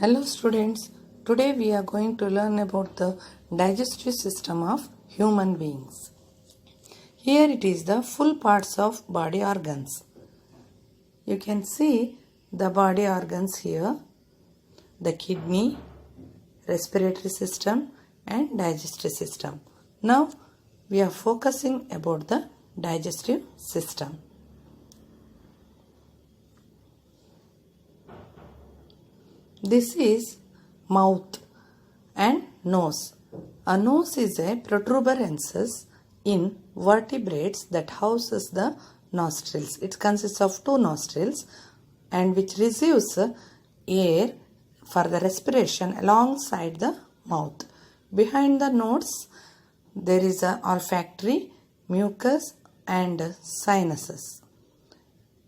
Hello students, today we are going to learn about the digestive system of human beings. Here it is the full parts of body organs. You can see the body organs here, the kidney, respiratory system and digestive system. Now we are focusing about the digestive system. This is mouth and nose. A nose is a protuberance in vertebrates that houses the nostrils. It consists of two nostrils and which receives air for the respiration alongside the mouth. Behind the nose there is a olfactory, mucus and sinuses.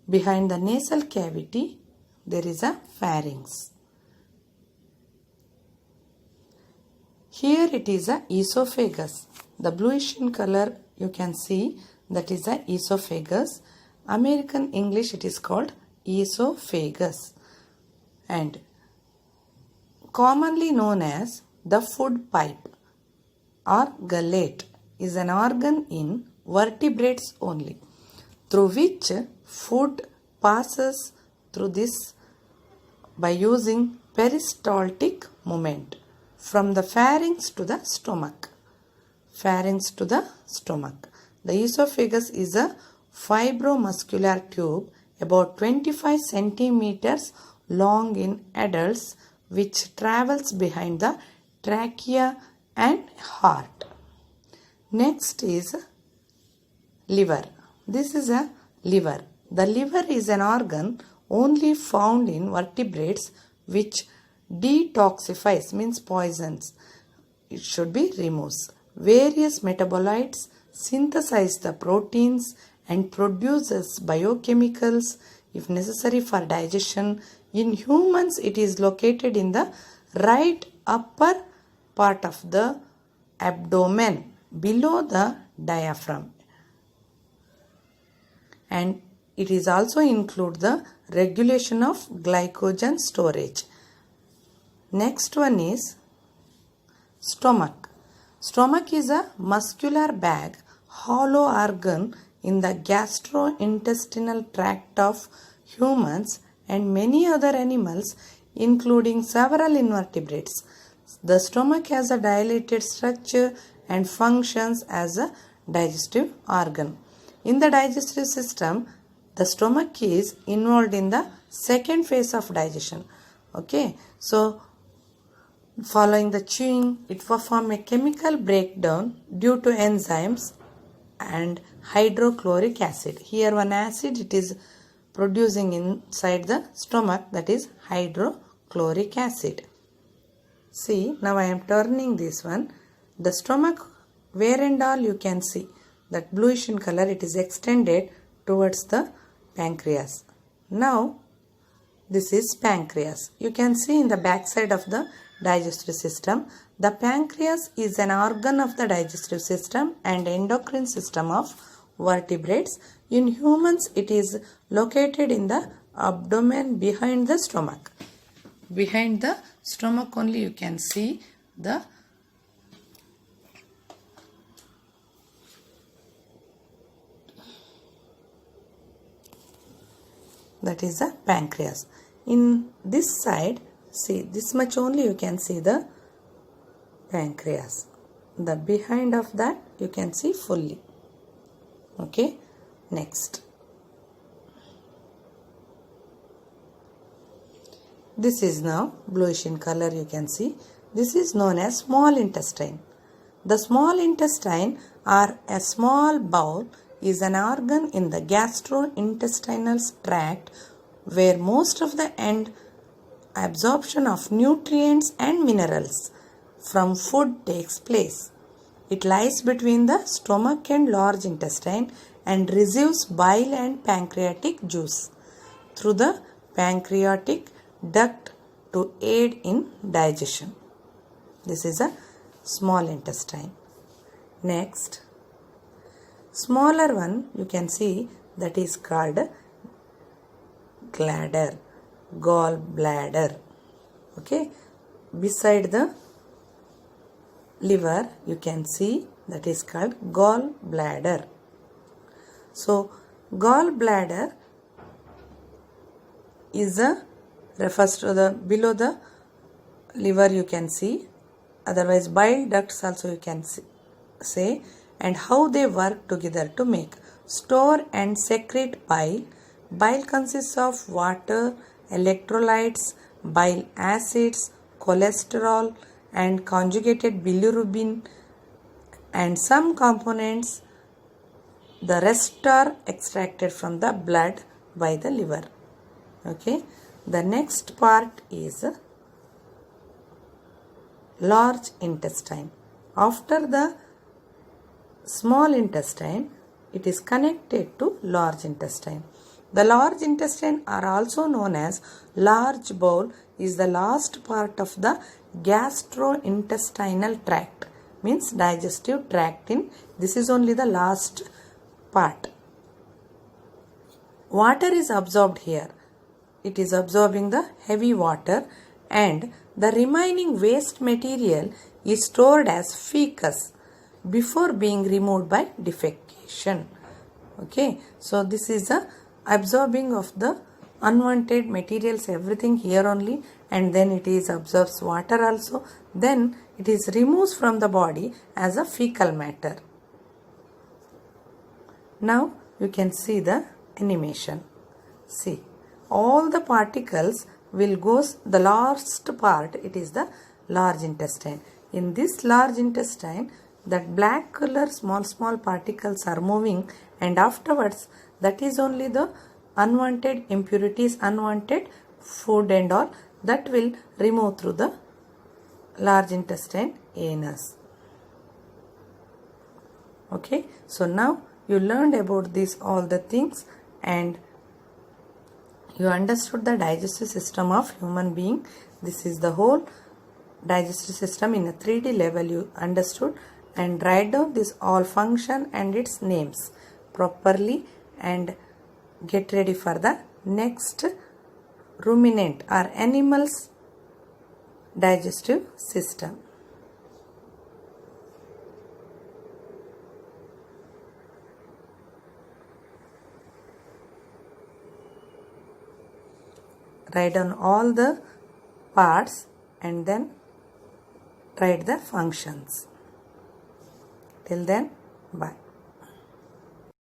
Behind the nasal cavity there is a pharynx. Here it is a esophagus. The bluish in color you can see that is a esophagus. American English it is called esophagus and commonly known as the food pipe or gullet is an organ in vertebrates only through which food passes through this by using peristaltic movement. From the pharynx to the stomach. Pharynx to the stomach. The esophagus is a fibromuscular tube about 25 centimeters long in adults which travels behind the trachea and heart. Next is liver. This is a liver. The liver is an organ only found in vertebrates which detoxifies means poisons. It should be removes. Various metabolites synthesize the proteins and produces biochemicals if necessary for digestion. In humans it is located in the right upper part of the abdomen below the diaphragm. And it is also include the regulation of glycogen storage. Next one is stomach. Stomach is a muscular bag, hollow organ in the gastrointestinal tract of humans and many other animals including several invertebrates. The stomach has a dilated structure and functions as a digestive organ. In the digestive system, the stomach is involved in the second phase of digestion. Okay, so following the chewing, it performs a chemical breakdown due to enzymes and hydrochloric acid. Here one acid it is producing inside the stomach, that is hydrochloric acid. See, now I am turning this one. The stomach, where and all you can see that bluish in color, it is extended towards the pancreas. Now this is pancreas. You can see in the back side of the digestive system. The pancreas is an organ of the digestive system and endocrine system of vertebrates. In humans, it is located in the abdomen behind the stomach. Behind the stomach only you can see that is the pancreas. In this side, see, this much only you can see the pancreas. The behind of that you can see fully. Okay, next. This is now bluish in color you can see. This is known as small intestine. The small intestine or a small bowel is an organ in the gastrointestinal tract where most of the end absorption of nutrients and minerals from food takes place. It lies between the stomach and large intestine and receives bile and pancreatic juice through the pancreatic duct to aid in digestion. This is a small intestine. Next, smaller one you can see that is called gallbladder. Okay, beside the liver you can see that is called gallbladder. So gallbladder is refers to the below the liver you can see, otherwise bile ducts also you can say, and how they work together to make store and secrete bile. Bile consists of water, electrolytes, bile acids, cholesterol and conjugated bilirubin and some components. The rest are extracted from the blood by the liver. Okay, the next part is large intestine. After the small intestine, it is connected to large intestine. The large intestine are also known as large bowel, is the last part of the gastrointestinal tract, means digestive tract. This is only the last part. Water is absorbed here. It is absorbing the heavy water, and the remaining waste material is stored as fecus before being removed by defecation. Okay, so this is the absorbing of the unwanted materials, everything here only, and then it is absorbs water also, then it is removed from the body as a fecal matter. Now you can see the animation. See, all the particles will go, the last part, it is the large intestine. In this large intestine, that black color small particles are moving, and afterwards that is only the unwanted impurities, unwanted food and all that will remove through the large intestine anus. Okay, so now you learned about this all the things, and you understood the digestive system of human being. This is the whole digestive system in a 3D level you understood, and write down this all function and its names properly and get ready for the next ruminant or animals digestive system. Write down all the parts and then write the functions. Till then, bye.